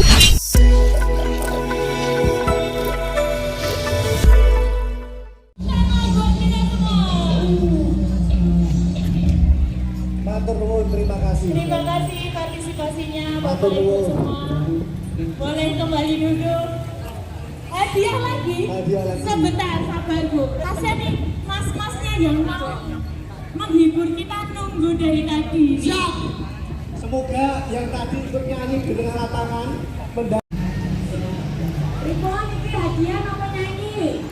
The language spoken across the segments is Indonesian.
Matur nuwun, terima kasih. Terima kasih partisipasinya Bapak Ibu semua. Boleh kembali duduk. Hadiah lagi. Hadiah lagi. Sebentar, sabar Bu. Kasihan nih mas-masnya yang mau menghibur kita nunggu dari tadi. Siap. Semoga yang tadi ikut nyanyi di tengah lapangan Ritual ini hadiah apa nyanyi?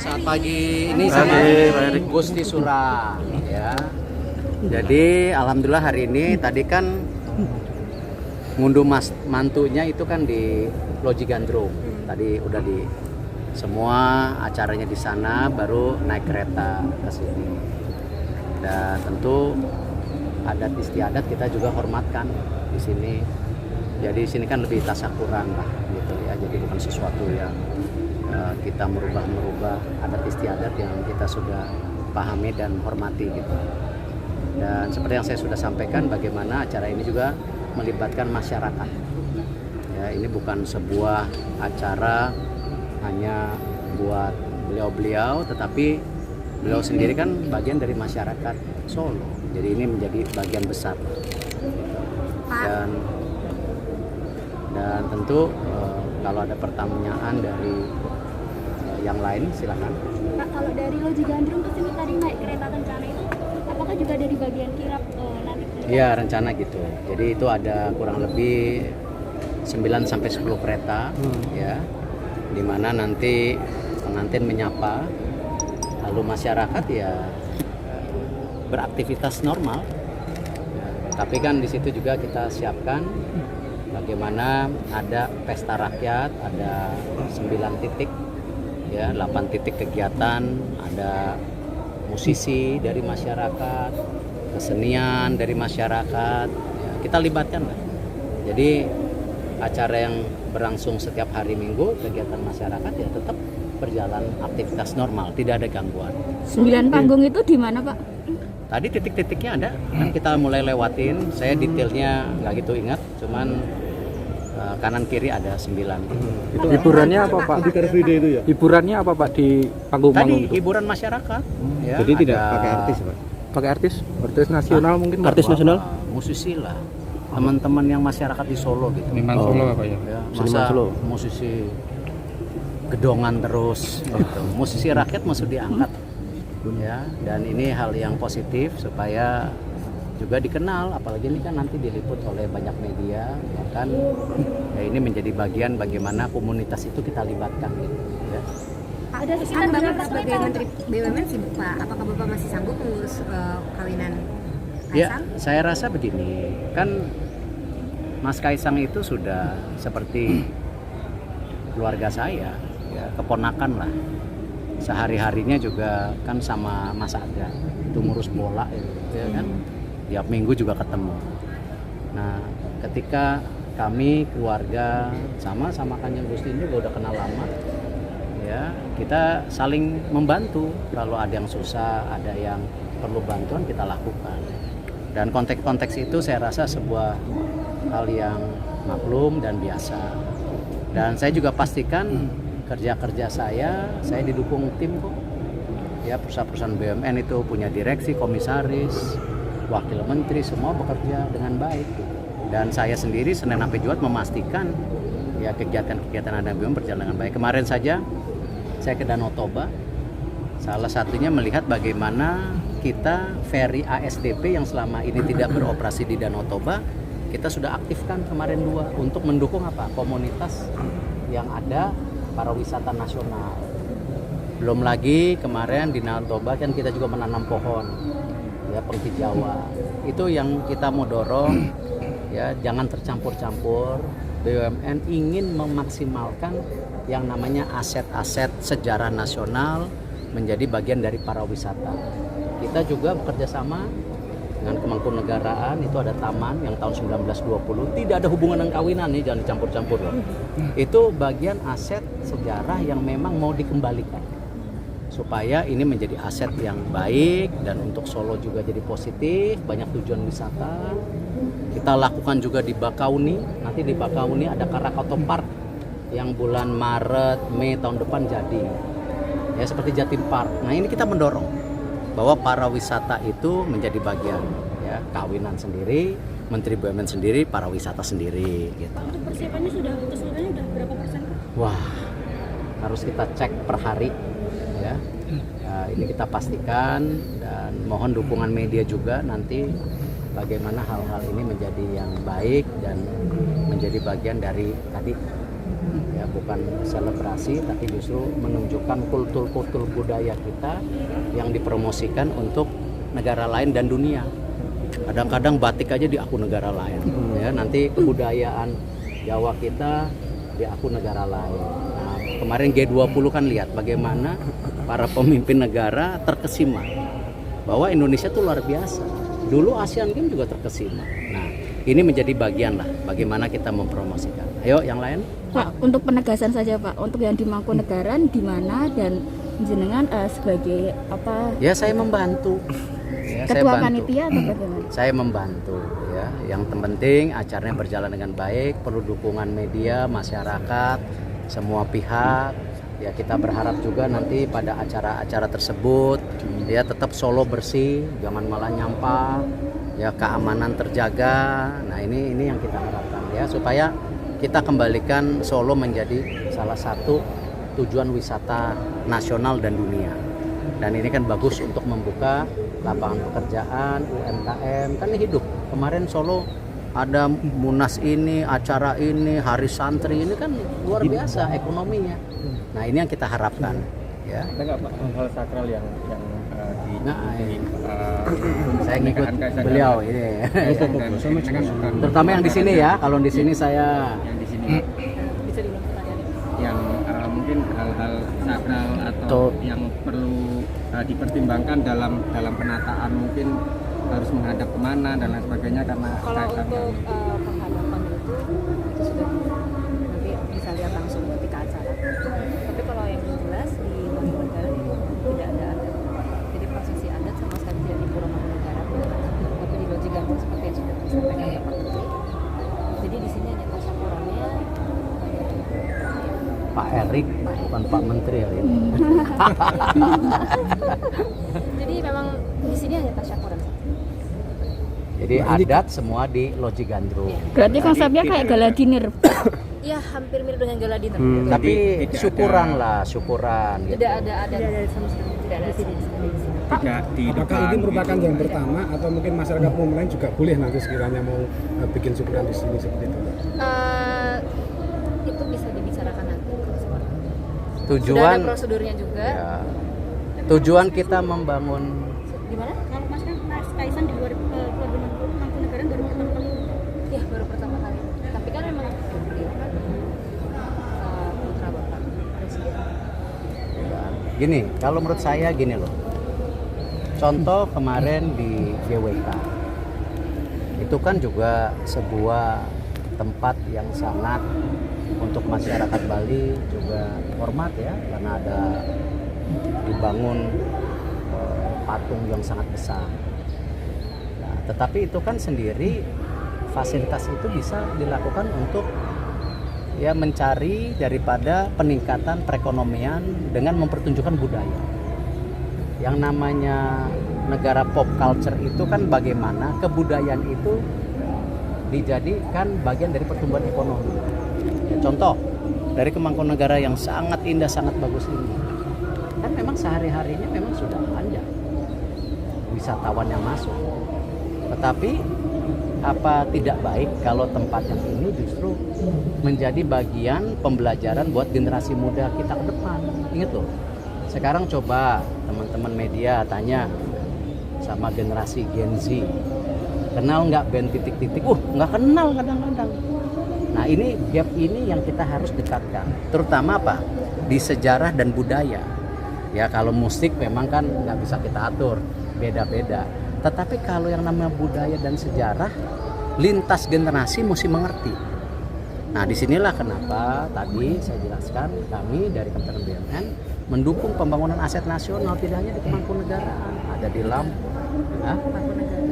Saat pagi ini saya Gusti Sura ya. Jadi alhamdulillah hari ini tadi kan ngunduh mantunya itu kan di Loji Gandrung. Tadi udah di semua acaranya di sana, baru naik kereta ke sini. Dan tentu adat istiadat kita juga hormatkan di sini. Jadi di sini kan lebih tasakuran lah gitu ya. Jadi bukan sesuatu yang kita merubah adat istiadat yang kita sudah pahami dan hormati gitu. Dan seperti yang saya sudah sampaikan, bagaimana acara ini juga melibatkan masyarakat. Ya, ini bukan sebuah acara hanya buat beliau-beliau, tetapi beliau sendiri kan bagian dari masyarakat Solo. Jadi ini menjadi bagian besar. Dan tentu kalau ada pertanyaan dari yang lain silakan. Pak, kalau dari Loji Gandrung ke sini tadi naik kereta kencana itu, apakah juga dari bagian kirap nanti? Iya, rencana gitu. Jadi itu ada kurang lebih 9 sampai 10 kereta ya. Di mana nanti pengantin menyapa, lalu masyarakat ya beraktivitas normal. Tapi kan di situ juga kita siapkan bagaimana ada pesta rakyat, ada 9 titik ya, 8 titik kegiatan, ada musisi dari masyarakat, kesenian dari masyarakat ya, kita libatkan lah. Jadi acara yang berlangsung setiap hari Minggu, kegiatan masyarakat ya tetap berjalan aktivitas normal, tidak ada gangguan. 9 panggung itu di mana, Pak? Tadi titik-titiknya ada, kan kita mulai lewatin. Saya detailnya nggak gitu ingat, cuman kanan kiri ada 9. Itu hiburannya apa Pak? di Car Free Day itu ya. Hiburannya apa Pak di panggung-panggung Tadi itu? hiburan masyarakat. Ya, Jadi tidak ada pakai artis, Pak. Pakai artis? Artis nasional mungkin? Pak? Artis nasional? musisi lah, teman-teman yang masyarakat di Solo gitu. Seniman Solo apa ya? Ya, Seniman masa Solo. musisi gedongan terus gitu. Musisi rakyat masih diangkat ya, dan ini hal yang positif supaya juga dikenal, apalagi ini kan nanti diliput oleh banyak media ya kan. Ya, ini menjadi bagian bagaimana komunitas itu kita libatkan gitu ya. Pak, ada Kan Bapak sebagai Menteri BUMN sibuk Pak, apakah Bapak masih sanggup mengurus kawinan Ya, Kaisang? saya rasa begini, kan Mas Kaisang itu sudah seperti keluarga saya, ya, keponakan lah. Sehari-harinya juga kan sama Mas Aga, itu ngurus bola ya kan. Tiap minggu juga ketemu. Nah, ketika kami keluarga sama Kanjeng Gusti ini udah kenal lama, ya ya kita saling membantu. Kalau ada yang susah, ada yang perlu bantuan, kita lakukan. Dan konteks-konteks itu saya rasa sebuah hal yang maklum dan biasa. Dan saya juga pastikan kerja-kerja saya didukung tim kok. Ya, perusahaan-perusahaan BUMN itu punya direksi, komisaris, wakil menteri, semua bekerja dengan baik. Dan saya sendiri Senin sampai Jumat memastikan ya kegiatan-kegiatan ada BUMN berjalan dengan baik. Kemarin saja saya ke Danau Toba, salah satunya melihat bagaimana kita ferry ASDP yang selama ini tidak beroperasi di Danau Toba, kita sudah aktifkan kemarin 2 untuk mendukung apa? Komunitas yang ada para wisata nasional. Belum lagi kemarin di Danau Toba kan kita juga menanam pohon, ya penghijauan. Itu yang kita mau dorong, ya jangan tercampur-campur. BUMN ingin memaksimalkan yang namanya aset-aset sejarah nasional menjadi bagian dari para wisata. Kita juga bekerja sama dengan Kemangkunegaraan, itu ada taman yang tahun 1920, tidak ada hubungan dengan kawinan nih, jangan dicampur-campur loh. Itu bagian aset sejarah yang memang mau dikembalikan supaya ini menjadi aset yang baik dan untuk Solo juga jadi positif, banyak tujuan wisata. Kita lakukan juga di Bakauni, nanti di Bakauni ada Krakatau Park yang bulan Maret, Mei tahun depan jadi. Ya seperti Jatim Park. Nah, ini kita mendorong bahwa para wisata itu menjadi bagian, ya kawinan sendiri, Menteri BUMN sendiri, para wisata sendiri gitu. Untuk persiapannya sudah keseluruhannya udah berapa persen? Wah, harus kita cek per hari ya. Nah, ini kita pastikan dan mohon dukungan media juga nanti bagaimana hal-hal ini menjadi yang baik dan menjadi bagian dari tadi ya, bukan selebrasi tapi justru menunjukkan kultur budaya kita yang dipromosikan untuk negara lain dan dunia. Kadang-kadang batik aja di akun negara lain ya, nanti kebudayaan Jawa kita di akun negara lain. Nah, kemarin G20 kan lihat bagaimana para pemimpin negara terkesima bahwa Indonesia itu luar biasa. Dulu Asian Games juga terkesima. Nah, ini menjadi bagian lah bagaimana kita mempromosikan. Ayo yang lain. Pak, untuk penegasan saja Pak, untuk yang di Mangkunegaran di mana dan jenengan sebagai apa? Ya saya membantu. Ya, Ketua panitia atau bagaimana? Saya membantu ya. Yang terpenting acaranya berjalan dengan baik, perlu dukungan media, masyarakat, semua pihak. Ya kita berharap juga nanti pada acara-acara tersebut ya tetap Solo bersih, jangan malah nyampah. Ya keamanan terjaga. Nah, ini yang kita harapkan ya supaya kita kembalikan Solo menjadi salah satu tujuan wisata nasional dan dunia. Dan ini kan bagus untuk membuka lapangan pekerjaan, UMKM, kan ini hidup. Kemarin Solo ada Munas ini, acara ini, Hari Santri ini kan luar biasa ekonominya. Nah, ini yang kita harapkan ya. Ada nggak Pak hal sakral yang saya ngikut beliau ini. Terutama yang di sini ya. Kalau di sini saya yang di sini yang mungkin hal-hal sakral atau yang perlu dipertimbangkan dalam penataan, mungkin harus menghadap kemana dan lain sebagainya karena Kalau untuk penghadapan itu sudah nanti bisa lihat langsung ketika acara. Tapi kalau yang jelas di Mangkunegaran itu tidak ada adat. Jadi prosesi adat sama sekali tidak di Pura Mangkunegaran. Tapi di Loji Gandrung seperti yang sudah disampaikan oleh Pak Menteri. Jadi di sini hanya tasyakurannya Pak Erik, bukan Pak Menteri ya ini. Jadi memang di sini hanya tasyakuran. Jadi adat semua di Loji Gandrung. Berarti konsepnya kayak gala dinner. Iya, hampir mirip dengan gala dinner. Tapi syukuran lah, syukuran. Gitu. Tidak ada sama sekali. Tidak ada sini. Apakah ini merupakan yang pertama atau mungkin masyarakat umum lain juga boleh nanti sekiranya mau bikin syukuran di sini seperti itu? Itu bisa dibicarakan nanti. Tujuan. Sudah ada prosedurnya juga. Ya, tujuan kita membangun. Gimana? Kalau Mas kan Mas Kaisang di luar Mangkunegaran baru pertama kali. Ya baru pertama kali. Tapi kan memang dia kan putra Bapak Presiden. Gini, kalau menurut saya gini loh. Contoh kemarin di GWK. Itu kan juga sebuah tempat yang sangat untuk masyarakat Bali juga hormat ya, karena ada dibangun patung yang sangat besar. Nah, tetapi itu kan sendiri fasilitas itu bisa dilakukan untuk ya mencari daripada peningkatan perekonomian dengan mempertunjukkan budaya. Yang namanya negara pop culture itu kan bagaimana kebudayaan itu dijadikan bagian dari pertumbuhan ekonomi. Ya, contoh dari Kemangkonegara yang sangat indah, sangat bagus ini, kan memang sehari-harinya memang sudah banyak wisatawan yang masuk. Tetapi apa tidak baik kalau tempat yang ini justru menjadi bagian pembelajaran buat generasi muda kita ke depan. Ingat loh, sekarang coba teman-teman media tanya sama generasi Gen Z, kenal nggak band titik-titik? Nggak kenal kadang-kadang. Nah ini gap ini yang kita harus dekatkan, terutama apa? Di sejarah dan budaya. Ya kalau musik memang kan nggak bisa kita atur, beda-beda. Tetapi kalau yang namanya budaya dan sejarah, lintas generasi mesti mengerti. Nah disinilah kenapa tadi saya jelaskan kami dari Kementerian BUMN mendukung pembangunan aset nasional tidak hanya di Kemangkonegaraan, ada di Lampung.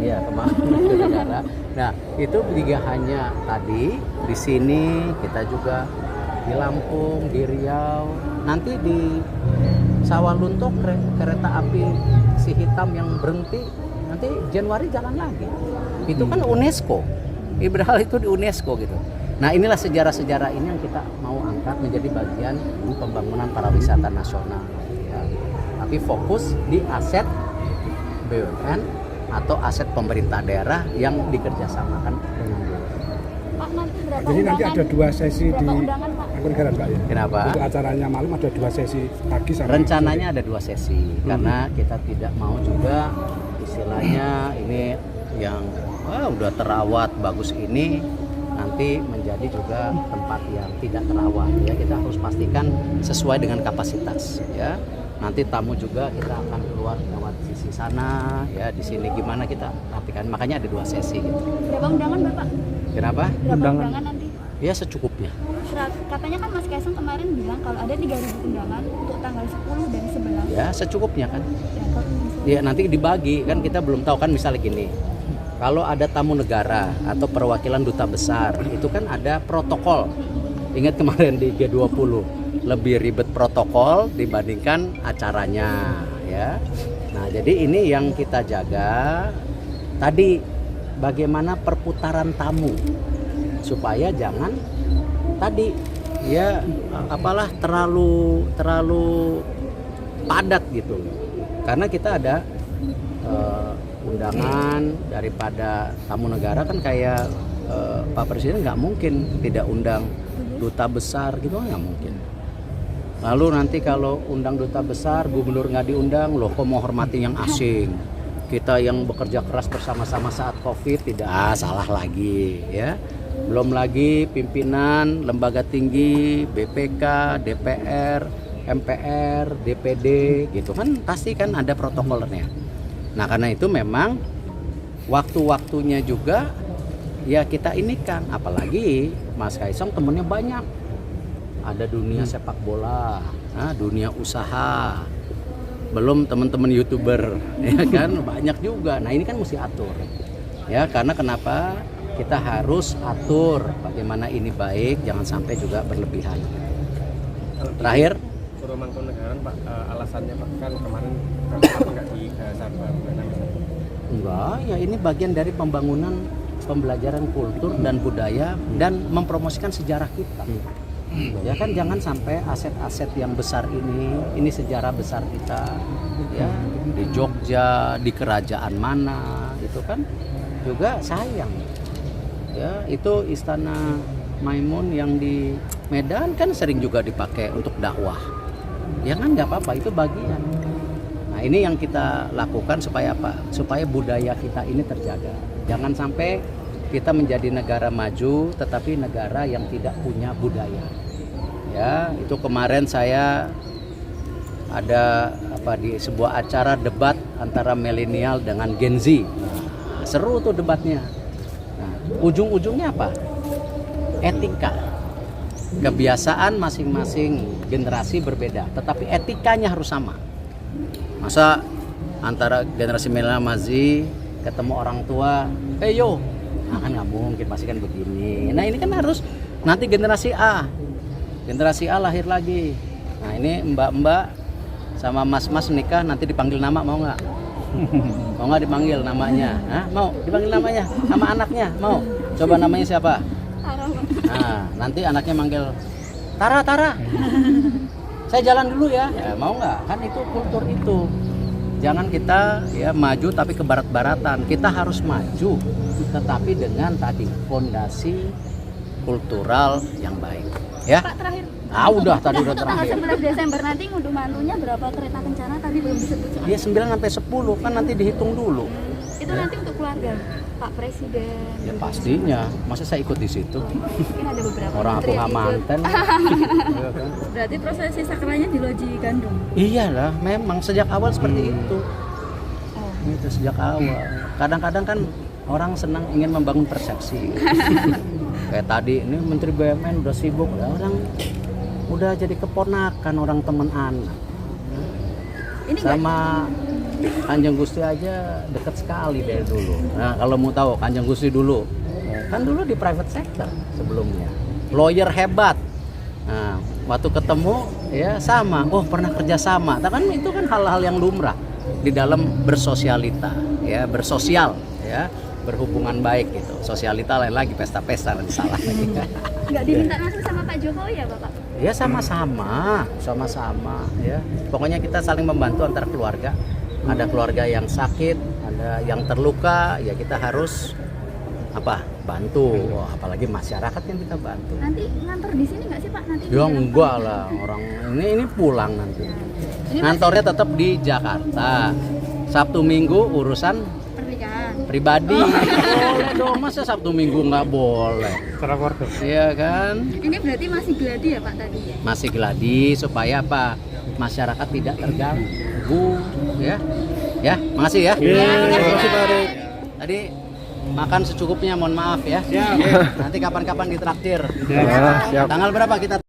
Iya, Kemangkonegara. Nah, itu juga hanya tadi di sini, kita juga di Lampung, di Riau, nanti di Sawalunto kereta api si hitam yang berhenti nanti Januari jalan lagi. Itu kan UNESCO. Ibrahim itu di UNESCO gitu. Nah, inilah sejarah-sejarah ini yang kita mau angkat menjadi bagian pembangunan pariwisata nasional. Ya. Tapi fokus di aset BUMN atau aset pemerintah daerah yang dikerjasamakan dengan BUMN. Pak, nanti berapa Jadi nanti undangan? ada 2 sesi di Undangan, Pak? Mangkunegaran Pak ya? Kenapa? Untuk acaranya malam ada 2 sesi pagi sama Rencananya ada 2 sesi karena kita tidak mau juga istilahnya ini yang udah terawat bagus ini nanti menjadi juga tempat yang tidak terawat ya. Kita harus pastikan sesuai dengan kapasitas ya. Nanti tamu juga kita akan keluar lewat sisi sana ya, di sini gimana kita perhatikan, makanya ada 2 sesi gitu. Berapa undangan Bapak? Kenapa? Berapa undangan nanti? Ya secukupnya. Katanya kan Mas Kaisang kemarin bilang kalau ada 3.000 undangan untuk tanggal 10 dan 11. Ya secukupnya kan. Ya, kalau misalnya- Ya nanti dibagi kan, kita belum tahu kan, misalnya gini. Kalau ada tamu negara atau perwakilan duta besar, itu kan ada protokol. Ingat kemarin di G20, lebih ribet protokol dibandingkan acaranya ya. Nah, jadi ini yang kita jaga tadi, bagaimana perputaran tamu supaya jangan tadi ya apalah terlalu padat gitu. Karena kita ada undangan daripada tamu negara kan, kayak Pak Presiden nggak mungkin tidak undang duta besar gitu, nggak mungkin. Lalu nanti kalau undang duta besar, gubernur nggak diundang, loh kok mau hormati yang asing? Kita yang bekerja keras bersama-sama saat COVID tidak, salah lagi ya. Belum lagi pimpinan lembaga tinggi, BPK, DPR, MPR, DPD gitu kan, pasti kan ada protokolnya. Nah karena itu memang waktu-waktunya juga ya kita ini kan, apalagi Mas Kaisang temennya banyak, ada dunia sepak bola, dunia usaha, belum teman-teman YouTuber ya kan, banyak juga. Nah ini kan mesti atur ya, karena kenapa kita harus atur bagaimana ini baik, jangan sampai juga berlebihan. Terakhir Mangkunegaran Pak, alasannya Pak kan kemarin nggak di Sabah? Enggak, ya ini bagian dari pembangunan pembelajaran kultur dan budaya dan mempromosikan sejarah kita. Ya kan, jangan sampai aset-aset yang besar ini sejarah besar kita ya, di Jogja, di kerajaan mana, itu kan juga sayang. Ya, itu Istana Maimun yang di Medan kan sering juga dipakai untuk dakwah. Ya kan nggak apa-apa, itu bagian. Nah ini yang kita lakukan supaya apa? Supaya budaya kita ini terjaga. Jangan sampai kita menjadi negara maju tetapi negara yang tidak punya budaya. Ya, itu kemarin saya ada di sebuah acara debat antara milenial dengan Gen Z. Nah, seru tuh debatnya. Nah, ujung-ujungnya apa? Etika. kebiasaan masing-masing generasi berbeda, tetapi etikanya harus sama. Masa antara generasi milenial Mazi ketemu orang tua, yo, nah kan nggak mungkin, pasti kan begini. Nah ini kan harus nanti generasi A lahir lagi. Nah ini mbak-mbak sama mas-mas nikah nanti dipanggil nama, mau nggak? Mau nggak dipanggil namanya? Hah? Mau dipanggil namanya sama anaknya? Mau? Coba namanya siapa? Nah nanti anaknya manggil Tara. Saya jalan dulu ya. Ya mau nggak? Kan itu kultur itu. Jangan kita ya maju tapi ke barat-baratan. Kita harus maju, tetapi dengan tadi fondasi kultural yang baik. Ya. Pak terakhir. Udah tadi udah Untuk tanggal terakhir. 11 Desember nanti ngunduh mantunya berapa kereta kencana tadi belum disebut soalnya. Dia 9 sampai 10 kan nanti dihitung dulu. Itu nanti untuk keluarga Pak Presiden. Ya pastinya. Masa saya ikut di situ? Mungkin ada beberapa Orang aku menteri yang nggak ikut. manten. Iya kan? Berarti prosesi sakralnya di Loji Gandrung. Iyalah, memang sejak awal seperti itu. Oh. Itu sejak awal. Kadang-kadang kan orang senang ingin membangun persepsi. Kayak tadi ini Menteri BUMN udah sibuk, orang udah jadi keponakan orang teman anak. Ini Sama Kanjeng Gusti aja deket sekali dari dulu. Nah kalau mau tahu Kanjeng Gusti dulu, kan dulu di private sector sebelumnya, lawyer hebat. Nah waktu ketemu ya sama, pernah kerja sama. Kan itu kan hal-hal yang lumrah di dalam bersosialita, ya bersosial, ya berhubungan baik gitu. Sosialita lain lagi, pesta-pesta nanti salah lagi. nggak diminta langsung sama Pak Jokowi ya Bapak? Ya sama-sama ya. Pokoknya kita saling membantu antar keluarga. Ada keluarga yang sakit, ada yang terluka, ya kita harus bantu. Apalagi masyarakat yang kita bantu. Nanti ngantor di sini nggak sih Pak? Nanti di Ya dalam enggak pagi? lah, orang ini pulang nanti. Ini Ngantornya tetap di Jakarta. Sabtu Minggu urusan pernikahan. pribadi. Boleh dong, masa Sabtu Minggu nggak boleh? Secara keluarga. Iya kan? Ini berarti masih gladi ya Pak tadi? Masih gladi supaya masyarakat tidak terganggu, ya. Ya, makasih ya. Makasih Pak Erik. Tadi makan secukupnya, mohon maaf ya. Nanti kapan-kapan ditraktir. Siap. Tanggal berapa kita